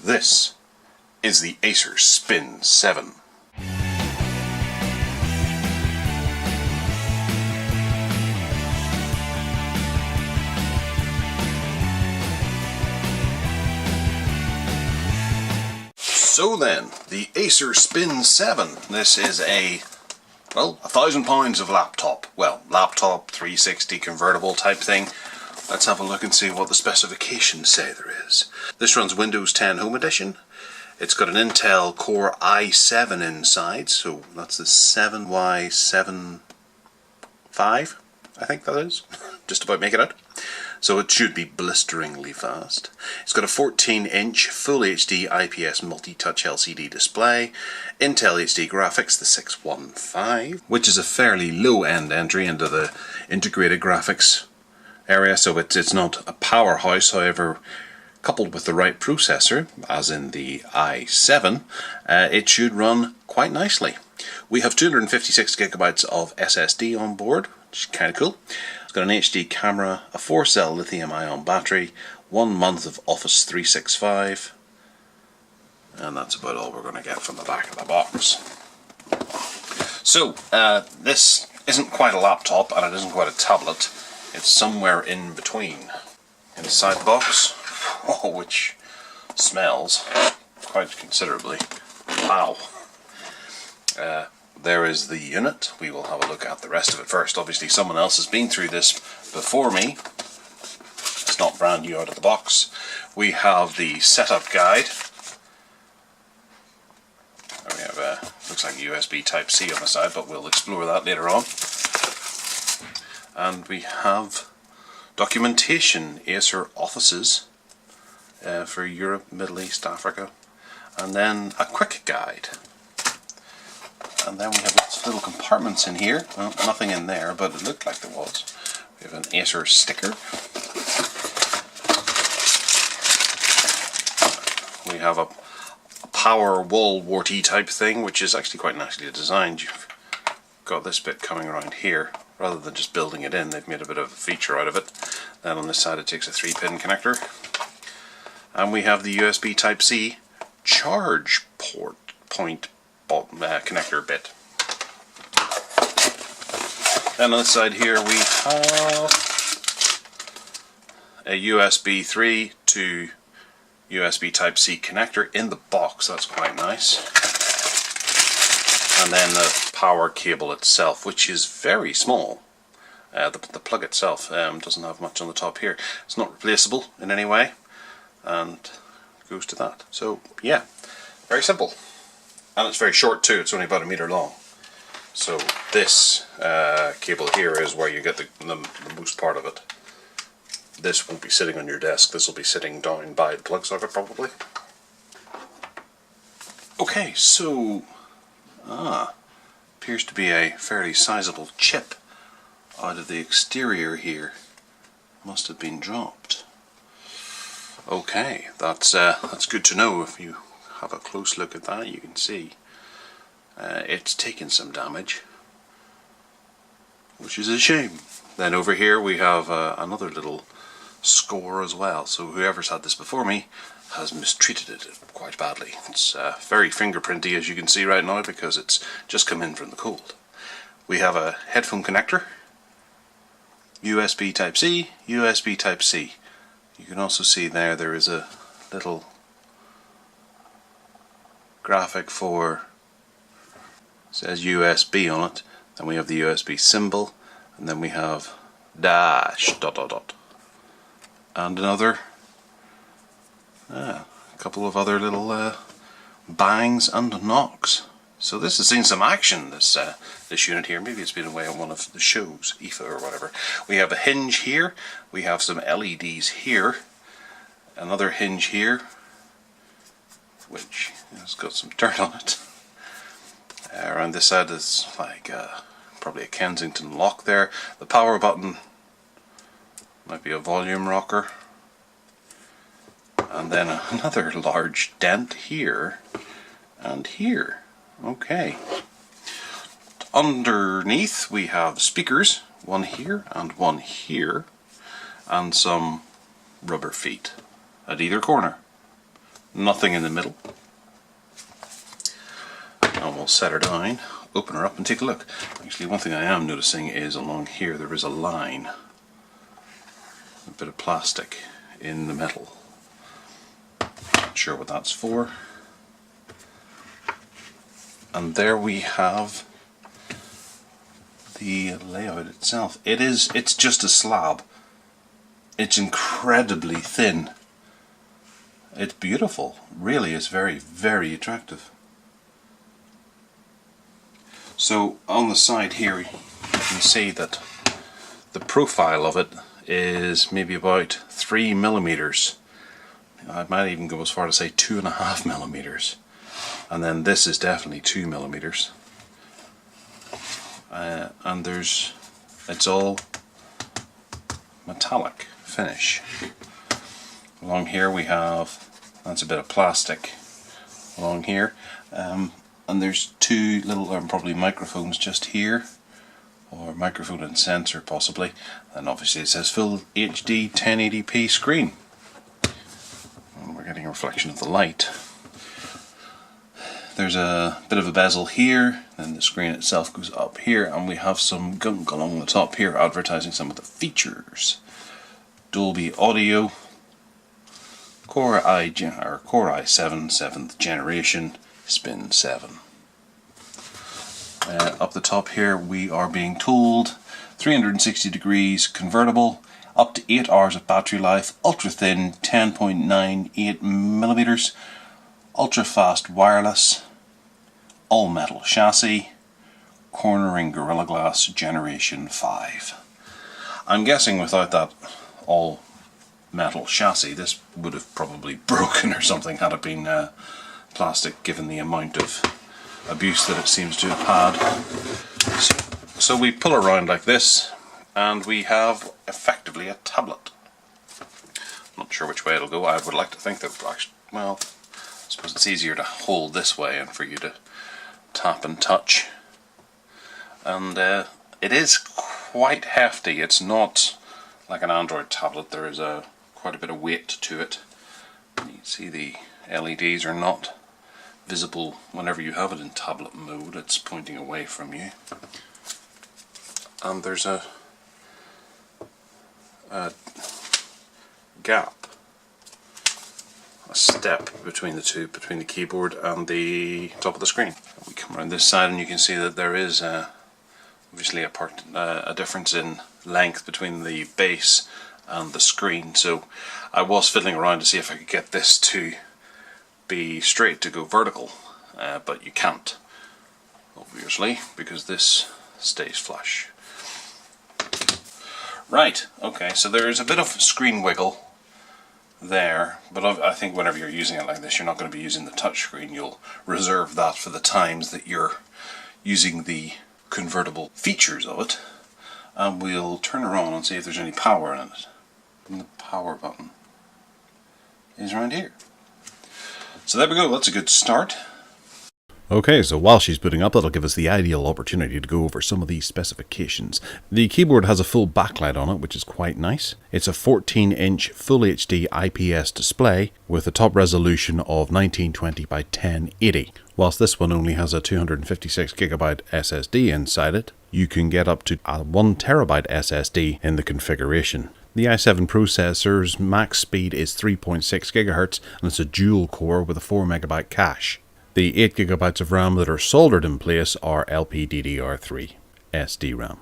This is the Acer Spin 7. So then, the Acer Spin 7. This is a, well, £1,000 of laptop. Well, laptop, 360 convertible type thing. Let's have a look and see what the specifications say there is. This runs Windows 10 Home Edition. It's got an Intel Core i7 inside, so that's the 7Y75, I think that is. Just about make it out. So it should be blisteringly fast. It's got a 14-inch Full HD IPS multi-touch LCD display, Intel HD graphics, the 615, which is a fairly low-end entry into the integrated graphics area, so it's not a powerhouse. However, coupled with the right processor, as in the i7, it should run quite nicely. We have 256 gigabytes of SSD on board, which is kind of cool. It's got an HD camera, a 4-cell lithium-ion battery, 1 month of Office 365, and that's about all we're going to get from the back of the box. So, this isn't quite a laptop and it isn't quite a tablet. It's somewhere in between. Inside the box, which smells quite considerably. Wow. There is the unit. We will have a look at the rest of it first. Obviously someone else has been through this before me. It's not brand new out of the box. We have the setup guide. We have looks like USB Type-C on the side, but we'll explore that later on. And we have documentation, Acer offices for Europe, Middle East, Africa, and then a quick guide. And then we have lots of little compartments in here. Well, nothing in there, but it looked like there was. We have an Acer sticker. We have a power wall warty type thing, which is actually quite nicely designed. You've got this bit coming around here. Rather than just building it in, they've made a bit of a feature out of it. Then on this side it takes a 3-pin connector. And we have the USB Type-C charge point connector bit. Then on this side here we have a USB 3 to USB Type-C connector in the box. That's quite nice. And then the power cable itself, which is very small. The plug itself doesn't have much on the top here. It's not replaceable in any way, and it goes to that. So yeah, very simple. And it's very short too, it's only about 1 meter long. So this cable here is where you get the most part of it. This won't be sitting on your desk, this will be sitting down by the plug socket probably. Okay, so appears to be a fairly sizable chip out of the exterior here. Must have been dropped. Okay, that's good to know. If you have a close look at that, you can see it's taken some damage, which is a shame. Then over here we have another little score as well. So whoever's had this before me has mistreated it quite badly. It's very fingerprinty, as you can see right now, because it's just come in from the cold. We have a headphone connector, USB Type-C, USB Type-C. You can also see there is a little graphic for, says USB on it. Then we have the USB symbol, and then we have dash ... and another a couple of other little bangs and knocks. So this has seen some action, this unit here. Maybe it's been away on one of the shows, IFA or whatever. We have a hinge here, we have some LEDs here, another hinge here, which has got some dirt on it. Around this side is like probably a Kensington lock there. The power button might be a volume rocker. And then another large dent here and here. Okay. Underneath we have speakers, one here and one here, and some rubber feet at either corner. nothing in the middle. And we'll set her down, open her up and take a look. Actually, one thing I am noticing is along here there is a line, a bit of plastic in the metal. Not sure what that's for. And there we have the layout itself. It's just a slab. It's incredibly thin. It's beautiful. Really, it's very, very attractive. So on the side here you can see that the profile of it is maybe about 3 millimeters. I might even go as far to say 2.5 millimeters. And then this is definitely 2 millimeters. And it's all metallic finish. Along here we have, that's a bit of plastic along here. And there's two little, probably microphones just here, or microphone and sensor possibly. And obviously it says full HD 1080p screen. And we're getting a reflection of the light. There's a bit of a bezel here, then the screen itself goes up here, and we have some gunk along the top here advertising some of the features. Dolby audio, Core i7 7th generation, Spin 7. Up the top here we are being told 360 degrees convertible, up to 8 hours of battery life, ultra thin 10.98 millimeters, ultra fast wireless, all metal chassis, cornering Gorilla Glass Generation 5. I'm guessing without that all metal chassis this would have probably broken or something had it been plastic, given the amount of abuse that it seems to have had. So we pull around like this and we have effectively a tablet. Not sure which way it'll go. I would like to think that, actually, well, I suppose it's easier to hold this way and for you to tap and touch. And it is quite hefty. It's not like an Android tablet. There is quite a bit of weight to it. You can see the LEDs are not visible whenever you have it in tablet mode. It's pointing away from you. And there's a gap, a step between the two, between the keyboard and the top of the screen. We come around this side and you can see that there is obviously a difference in length between the base and the screen. So I was fiddling around to see if I could get this to be straight to go vertical, but you can't, obviously, because this stays flush. Right, okay, so there's a bit of screen wiggle there, but I think whenever you're using it like this, you're not going to be using the touch screen. You'll reserve that for the times that you're using the convertible features of it. And we'll turn around and see if there's any power in it. And the power button is around here. So there we go, that's a good start. Okay, so while she's booting up, that'll give us the ideal opportunity to go over some of these specifications. The keyboard has a full backlight on it, which is quite nice. It's a 14-inch Full HD IPS display with a top resolution of 1920 by 1080. Whilst this one only has a 256GB SSD inside it, you can get up to a 1TB SSD in the configuration. The i7 processor's max speed is 3.6 GHz and it's a dual core with a 4MB cache. The 8GB of RAM that are soldered in place are LPDDR3 SD-RAM.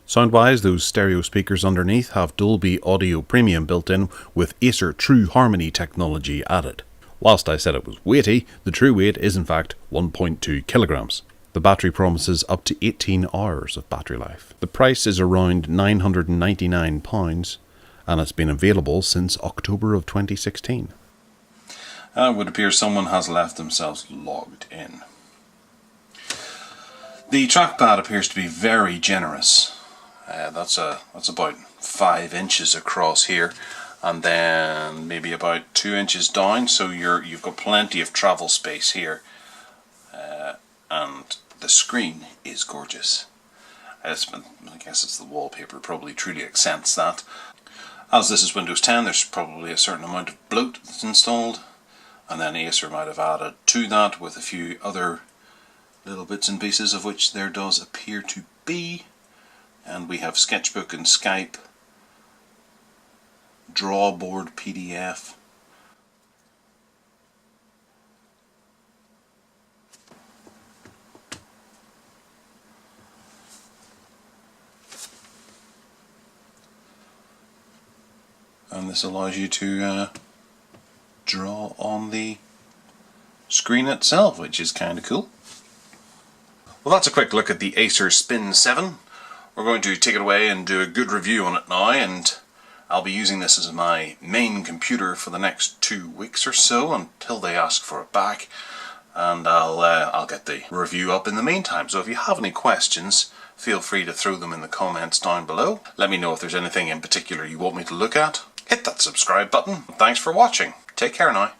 Sound-wise, those stereo speakers underneath have Dolby Audio Premium built in with Acer True Harmony technology added. Whilst I said it was weighty, the true weight is in fact 1.2 kilograms. The battery promises up to 18 hours of battery life. The price is around £999 and it's been available since October of 2016. It would appear someone has left themselves logged in. The trackpad appears to be very generous. That's about 5 inches across here, and then maybe about 2 inches down. So you've got plenty of travel space here, and the screen is gorgeous. I guess it's the wallpaper probably truly accents that. As this is Windows 10, there's probably a certain amount of bloat that's installed. and then Acer might have added to that with a few other little bits and pieces, of which there does appear to be. And we have Sketchbook and Skype, Drawboard PDF, and this allows you to draw on the screen itself, which is kind of cool. Well, that's a quick look at the Acer Spin 7. We're going to take it away and do a good review on it now, and I'll be using this as my main computer for the next 2 weeks or so until they ask for it back, and I'll get the review up in the meantime. So if you have any questions, feel free to throw them in the comments down below. Let me know if there's anything in particular you want me to look at. Hit that subscribe button. Thanks for watching. Take care now.